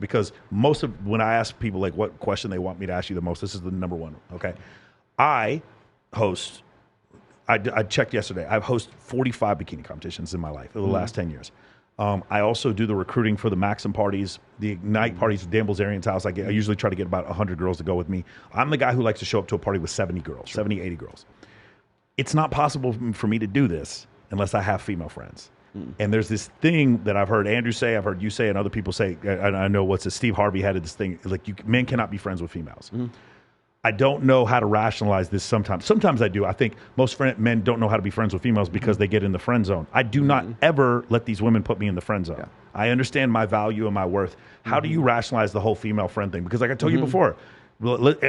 because when I ask people like what question they want me to ask you the most, this is the number one. Okay, I checked yesterday. I've hosted 45 bikini competitions in my life over the last 10 years. I also do the recruiting for the Maxim parties, the Ignite parties, Dan Bilzerian's house. I usually try to get about 100 girls to go with me. I'm the guy who likes to show up to a party with 70 girls, 70, 80 girls. It's not possible for me to do this unless I have female friends. And there's this thing that I've heard Andrew say, I've heard you say, and other people say, and I know Steve Harvey had this thing, like men cannot be friends with females. I don't know how to rationalize this sometimes. Sometimes I do. I think most men don't know how to be friends with females because they get in the friend zone. I do not ever let these women put me in the friend zone. Yeah. I understand my value and my worth. How do you rationalize the whole female friend thing? Because like I told you before,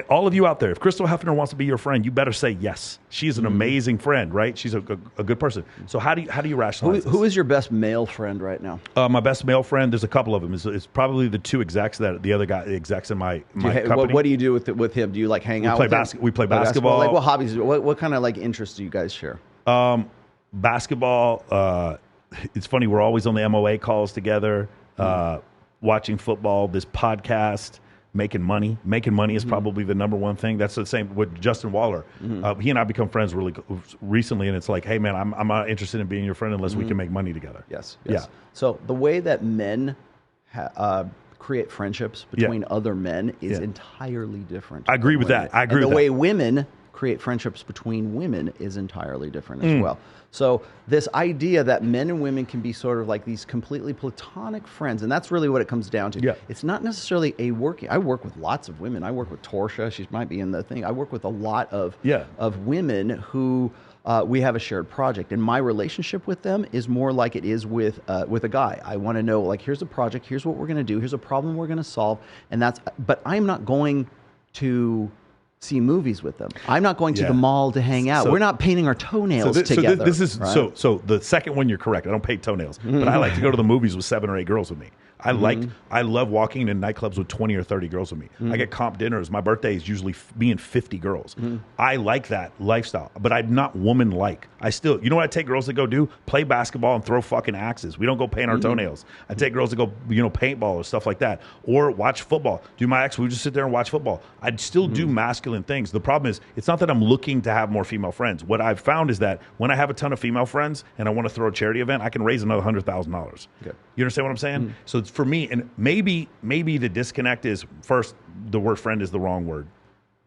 all of you out there, if Crystal Hefner wants to be your friend, you better say yes. She's an amazing friend, right? She's a good person. So how do you rationalize this? Who is your best male friend right now? My best male friend, there's a couple of them. It's probably the two execs that the other guy, the execs in my company. What do you do with him? Do you like hang out with him? We play basketball. Like what hobbies? What kind of like interests do you guys share? Basketball. It's funny. We're always on the MOA calls together, watching football. This podcast. Making money is probably the number one thing. That's the same with Justin Waller. He and I become friends really recently, and it's like, hey man, I'm not interested in being your friend unless we can make money together. Yes. Yeah. So the way that men create friendships between other men is entirely different. I agree with that. I agree with that. The way women create friendships between women is entirely different as well. So this idea that men and women can be sort of like these completely platonic friends, and that's really what it comes down to. Yeah. It's not necessarily I work with lots of women. I work with Torsia. She might be in the thing. I work with a lot of women who we have a shared project, and my relationship with them is more like it is with a guy. I want to know, like, here's a project, here's what we're going to do, here's a problem we're going to solve, but I'm not going to see movies with them. I'm not going to the mall to hang out. We're not painting our toenails together. So the second one, you're correct. I don't paint toenails, but I like to go to the movies with 7 or 8 girls with me. I love walking in nightclubs with 20 or 30 girls with me. I get comp dinners. My birthday is usually me and 50 girls. I like that lifestyle, but I'm not woman-like. You know what I take girls to go do? Play basketball and throw fucking axes. We don't go paint our toenails. I take girls to go, paintball or stuff like that, or watch football. My ex, we just sit there and watch football. I'd still do masculine things. The problem is, it's not that I'm looking to have more female friends. What I've found is that when I have a ton of female friends and I want to throw a charity event, I can raise another $100,000. You understand what I'm saying? So it's for me, and maybe the disconnect is, first, the word friend is the wrong word.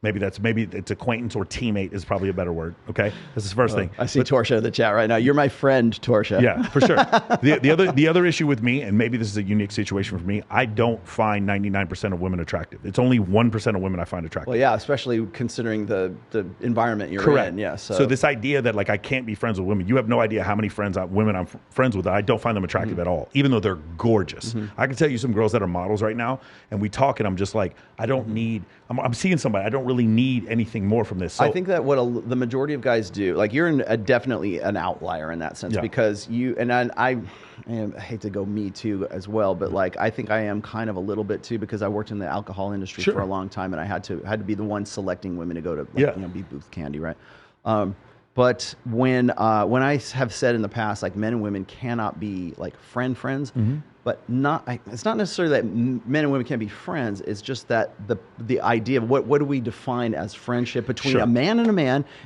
Maybe it's acquaintance or teammate is probably a better word. Okay, that's the first thing. I see Torsia in the chat right now. You're my friend, Torsia. Yeah, for sure. The other issue with me, and maybe this is a unique situation for me, I don't find 99% of women attractive. It's only 1% of women I find attractive. Well, yeah, especially considering the environment you're in. Yeah. So this idea that like I can't be friends with women, you have no idea how many women I'm friends with that I don't find them attractive at all, even though they're gorgeous. I can tell you some girls that are models right now, and we talk, and I'm just like, I don't need. I'm seeing somebody. I don't really need anything more from this. So, I think that the majority of guys do, like you're definitely an outlier in that sense because you, and I hate to go me too as well, but like I think I am kind of a little bit too because I worked in the alcohol industry for a long time and I had to be the one selecting women to go to be booth candy, right? But when I have said in the past, like men and women cannot be like friends, but it's not necessarily that men and women can't be friends. It's just that the idea of what do we define as friendship between a man and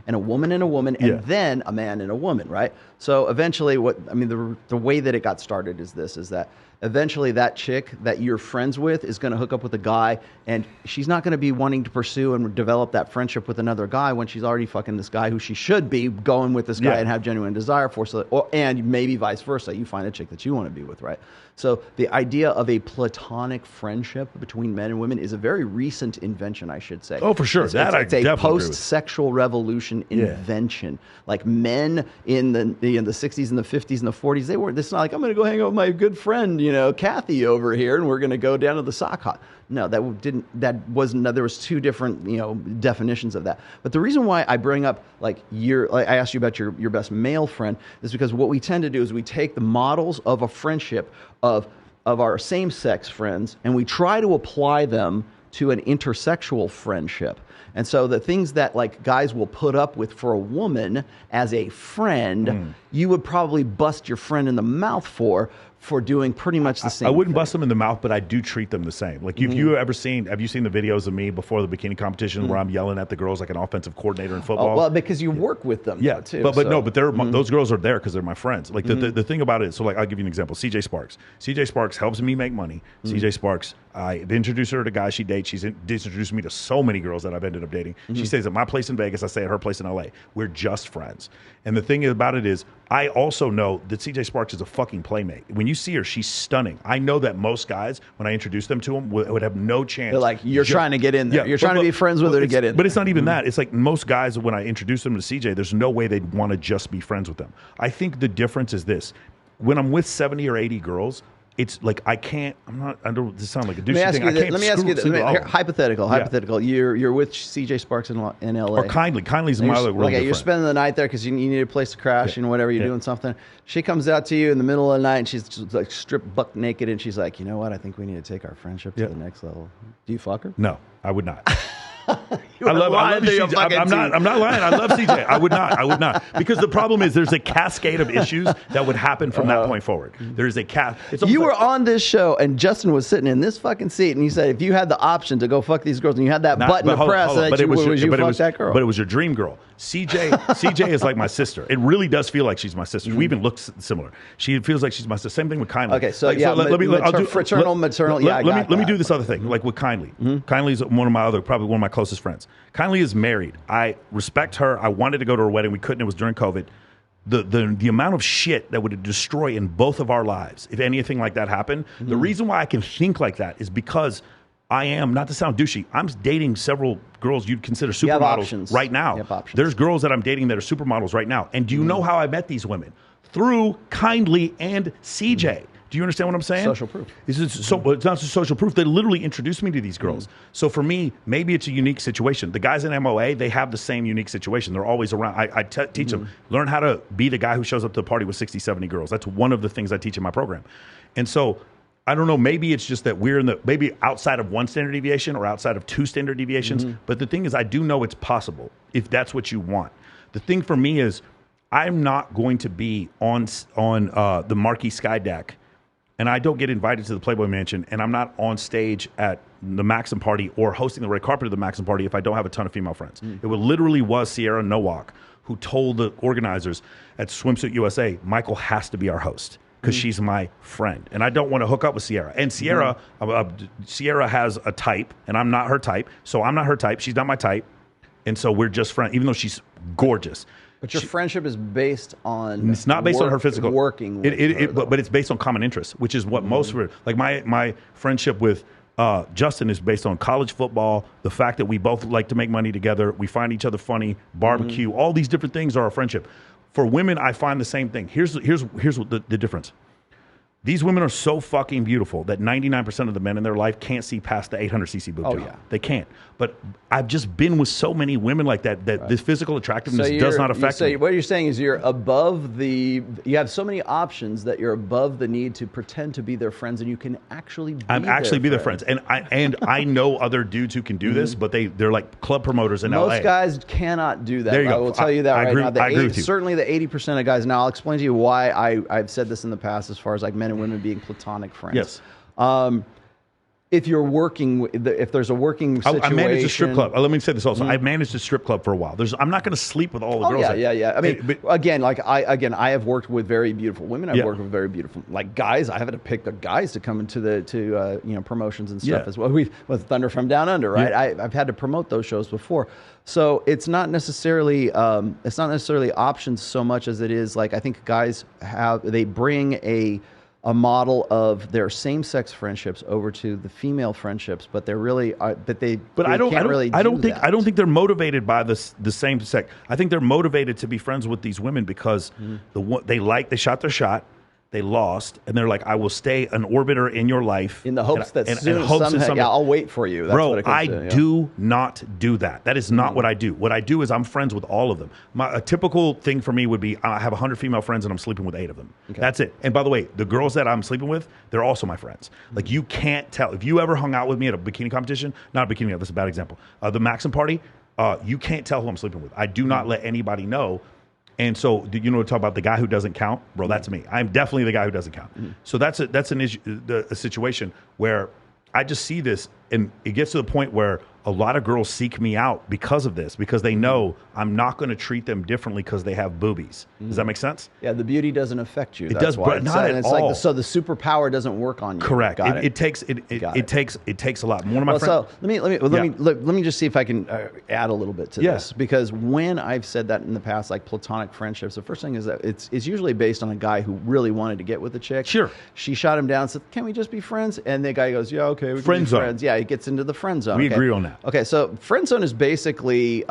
a woman and a woman, and then a man and a woman, right? So eventually, the way that it got started is that eventually that chick that you're friends with is going to hook up with a guy, and she's not going to be wanting to pursue and develop that friendship with another guy when she's already fucking this guy who she should be going with this guy and have genuine desire for. And maybe vice versa, you find a chick that you want to be with, right? So the idea of a platonic friendship between men and women is a very recent invention, I should say. Oh, for sure. It's a post-sexual revolution invention. Like men in the 60s and the 50s and the 40s, they weren't. It's not like I'm going to go hang out with my good friend, Kathy over here, and we're going to go down to the sock hop. No, there was two different, definitions of that. But the reason why I bring up, I asked you about your best male friend is because what we tend to do is we take the models of a friendship of our same-sex friends and we try to apply them to an intersexual friendship. And so the things that like guys will put up with for a woman as a friend, you would probably bust your friend in the mouth for for doing pretty much the same I wouldn't thing. bust them in the mouth, but I do treat them the same. Like, have you seen the videos of me before the bikini competition where I'm yelling at the girls like an offensive coordinator in football? Well, because you work with them, yeah, too. But they're those girls are there because they're my friends. Like the thing about it, so like I'll give you an example. CJ Sparks. CJ Sparks helps me make money. CJ Sparks, I've introduced her to guys she dates. She's introduced me to so many girls that I've ended up dating. She stays at my place in Vegas. I stay at her place in LA. We're just friends. And the thing about it is, I also know that CJ Sparks is a fucking playmate. When you see her, she's stunning. I know that most guys, when I introduce them to them, would have no chance. They're like, you're trying to get in there. You're trying to be friends with her to get in there. But it's not even that. It's like most guys, when I introduce them to CJ, there's no way they'd want to just be friends with them. I think the difference is this. When I'm with 70 or 80 girls, it's like I don't this sound like a douchey thing. Let me ask you this. Hypothetical. You're with CJ Sparks in LA. Or Kindly's my other Okay, you're spending the night there because you need a place to crash and whatever, you're doing something. She comes out to you in the middle of the night and she's just like stripped buck naked and she's like, you know what? I think we need to take our friendship to the next level. Do you fuck her? No, I would not. I love CJ. I'm not lying. I love CJ. I would not. Because the problem is there's a cascade of issues that would happen from that point forward. There's a You were on this show and Justin was sitting in this fucking seat and you said if you had the option to go fuck these girls and you had that button to press, would you fuck that girl? But it was your dream girl. CJ is like my sister. It really does feel like she's my sister. We even look similar. She feels like she's my sister. Same thing with Kindly. Okay, so fraternal, maternal. Let me do this other thing. Like with Kindly. Kindly's probably one of my closest friends. Kindly is married. I respect her. I wanted to go to her wedding. We couldn't. It was during COVID. The amount of shit that would destroy in both of our lives if anything like that happened. The reason why I can think like that is because I am, not to sound douchey, I'm dating several girls you'd consider supermodels right now. There's girls that I'm dating that are supermodels right now. And do you know how I met these women? Through Kindly and CJ. Do you understand what I'm saying? Social proof. It's not just social proof. They literally introduced me to these girls. So for me, maybe it's a unique situation. The guys in MOA, they have the same unique situation. They're always around. I teach them, learn how to be the guy who shows up to the party with 60, 70 girls. That's one of the things I teach in my program. And so I don't know, maybe it's just that we're maybe outside of one standard deviation or outside of two standard deviations. But the thing is, I do know it's possible if that's what you want. The thing for me is I'm not going to be on the Marquee Sky Deck and I don't get invited to the Playboy Mansion, and I'm not on stage at the Maxim party or hosting the red carpet of the Maxim party if I don't have a ton of female friends. It literally was Sierra Nowak who told the organizers at Swimsuit USA, Michael has to be our host because she's my friend. And I don't want to hook up with Sierra. And Sierra has a type, and I'm not her type. So I'm not her type. She's not my type. And so we're just friends, even though she's gorgeous. But your friendship is based on... It's not based on her physical... Working with her, but it's based on common interests, which is what most of it... Like my friendship with Justin is based on college football, the fact that we both like to make money together, we find each other funny, barbecue, all these different things are our friendship. For women, I find the same thing. Here's what the difference. These women are so fucking beautiful that 99% of the men in their life can't see past the 800cc boob job. Yeah. They can't. But I've just been with so many women like that this physical attractiveness does not affect me. What you're saying is you have so many options that you're above the need to pretend to be their friends, and you can actually be their friends. And I know other dudes who can do this, but they're like club promoters in LA. Most guys cannot do that. There you go. I will tell you that right now. I agree with you. Certainly the 80% of guys. Now I'll explain to you why I've said this in the past as far as like men and women being platonic friends. Yes. If you're working, if there's a working situation. I managed a strip club. Let me say this also. I've managed a strip club for a while. I'm not going to sleep with all the girls. Yeah. I mean, I have worked with very beautiful women. I've worked with very beautiful guys. I have to pick the guys to come into the promotions and stuff as well. With Thunder from Down Under, right? Yeah. I've had to promote those shows before. So it's not necessarily options so much as it is like I think guys they bring a model of their same-sex friendships over to the female friendships, but they're really I don't think they're motivated by the same sex. I think they're motivated to be friends with these women because they shot their shot, they lost, and they're like, I will stay an orbiter in your life in the hopes that someday I'll wait for you. That's bro, I do not do that. That is not what I do. What I do is I'm friends with all of them. A typical thing for me would be I have 100 female friends and I'm sleeping with 8 of them. Okay. That's it. And by the way, the girls that I'm sleeping with, they're also my friends. Like you can't tell. If you ever hung out with me at a bikini competition, not a bikini, that's a bad example. The Maxim party, you can't tell who I'm sleeping with. I do not let anybody know. And so, you know, talk about the guy who doesn't count, bro. That's me. I'm definitely the guy who doesn't count. So that's an issue, a situation where I just see this, and it gets to the point where a lot of girls seek me out because of this, because they know I'm not going to treat them differently because they have boobies. Does that make sense? Yeah, the beauty doesn't affect you. It does, but not at all. Like so the superpower doesn't work on you. Correct. It takes a lot. One of my friends. So let me just see if I can add a little bit to this, because when I've said that in the past, like platonic friendships, the first thing is that it's usually based on a guy who really wanted to get with the chick. Sure. She shot him down and said, "Can we just be friends?" And the guy goes, "Yeah, okay, we can friend be zone. friends." Yeah, he gets into the friend zone. We agree on that. Okay, so friend zone is basically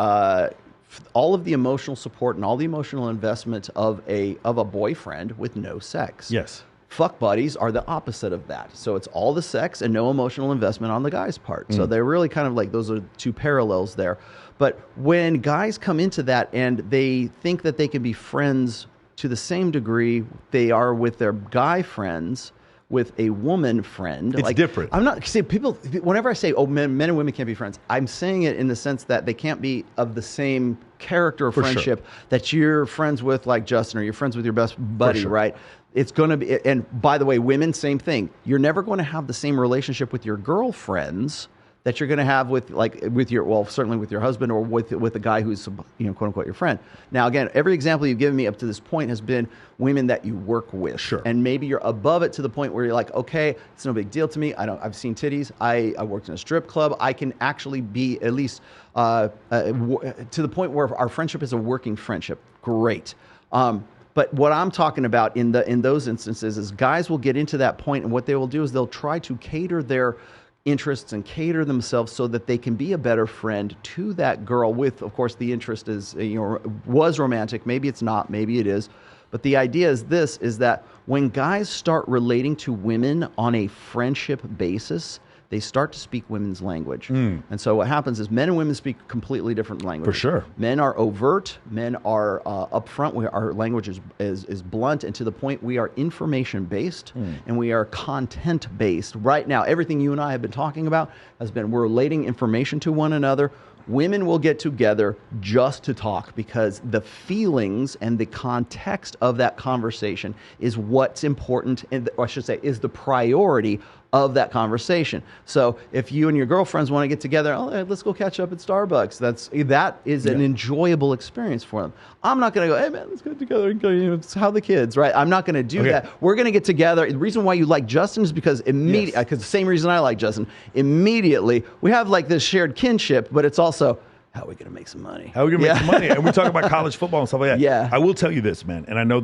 all of the emotional support and all the emotional investment of a boyfriend with no sex. Yes. Fuck buddies are the opposite of that. So it's all the sex and no emotional investment on the guy's part. So they're really kind of like, those are two parallels there. But when guys come into that and they think that they can be friends to the same degree they are with their guy friends, with a woman friend. It's different. I'm not, see, people, whenever I say, oh, men and women can't be friends, I'm saying it in the sense that they can't be of the same character of friendship that you're friends with, like Justin, or you're friends with your best buddy, right? It's going to be, and by the way, women, same thing. You're never going to have the same relationship with your girlfriends that you're going to have with, like, with your, well, certainly with your husband, or with a guy who's, you know, quote unquote your friend. Now, again, every example you've given me up to this point has been women that you work with. Sure. And maybe you're above it to the point where you're like, okay, it's no big deal to me. I've seen titties. I worked in a strip club. I can actually be at least to the point where our friendship is a working friendship. Great. But what I'm talking about in those instances is guys will get into that point, and what they will do is they'll try to cater their interests and cater themselves so that they can be a better friend to that girl with, of course, the interest is, you know, was romantic. Maybe it's not, maybe it is. But the idea is this, is that when guys start relating to women on a friendship basis, they start to speak women's language. And so what happens is men and women speak completely different languages. For sure. Men are overt. Men are upfront. Our language is blunt, and to the point we are information-based and we are content-based. Right now, everything you and I have been talking about has been, we're relating information to one another. Women will get together just to talk, because the feelings and the context of that conversation is what's important, or I should say, is the priority of that conversation. So if you and your girlfriends want to get together, let's go catch up at Starbucks. That is an enjoyable experience for them. I'm not going to go, hey man, let's get together and go, you know, it's how the kids, right? I'm not going to do that. We're going to get together. The reason why you like Justin is because immediately, because the same reason I like Justin, immediately we have like this shared kinship, but it's also, how are we going to make some money? How are we going to make some money? And we talk about college football and stuff like that. Yeah. I will tell you this, man, and I know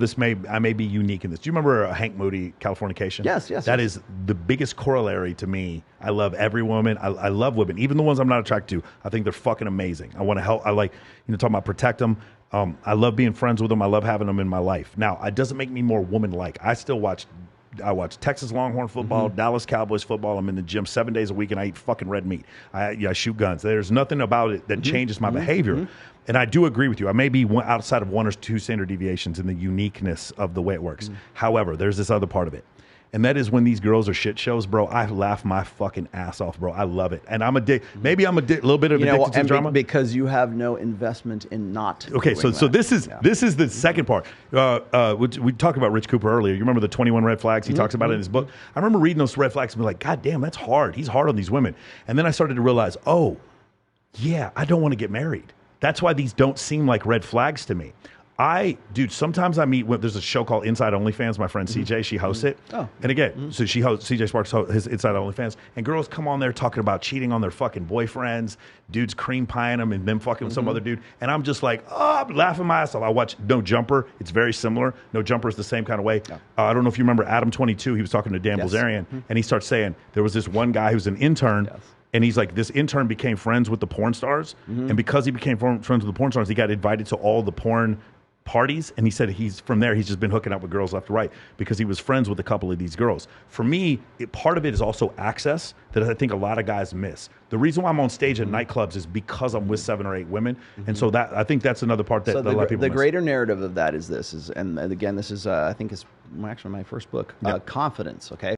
I may be unique in this. Do you remember Hank Moody, Californication? Yes. That is the biggest corollary to me. I love every woman. I love women, even the ones I'm not attracted to. I think they're fucking amazing. I want to help. I like, you know, talking about protect them. I love being friends with them. I love having them in my life. Now, it doesn't make me more woman-like. I watch Texas Longhorn football, Dallas Cowboys football. I'm in the gym 7 days a week, and I eat fucking red meat. I shoot guns. There's nothing about it that changes my behavior. And I do agree with you. I may be outside of one or two standard deviations in the uniqueness of the way it works. However, there's this other part of it. And that is when these girls are shit shows, bro. I laugh my fucking ass off, bro. I love it. And I'm maybe I'm a little bit of addicted to drama. Because you have no investment in not Okay, so this is the second part. We talked about Rich Cooper earlier. You remember the 21 red flags? He talks about it in his book. I remember reading those red flags and be like, God damn, that's hard. He's hard on these women. And then I started to realize, oh, yeah, I don't want to get married. That's why these don't seem like red flags to me. Sometimes I meet, there's a show called Inside OnlyFans. My friend CJ, she hosts it. Oh. And again, so she hosts, CJ Sparks hosts his Inside OnlyFans. And girls come on there talking about cheating on their fucking boyfriends, dudes cream pieing them and them fucking with some other dude. And I'm just like, I'm laughing my ass off. I watch No Jumper. It's very similar. No Jumper is the same kind of way. Yeah. I don't know if you remember Adam 22. He was talking to Dan Bilzerian. And he starts saying, there was this one guy who's an intern. Yes. And he's like, this intern became friends with the porn stars. And because he became friends with the porn stars, he got invited to all the porn parties, and he said he's just been hooking up with girls left to right because he was friends with a couple of these girls. For me, part of it is also access that I think a lot of guys miss. The reason why I'm on stage at nightclubs is because I'm with 7 or 8 women, and so that I think that's another part that a lot of people miss. The greater narrative of that is this, and again, this is I think is actually my first book, Confidence. Okay.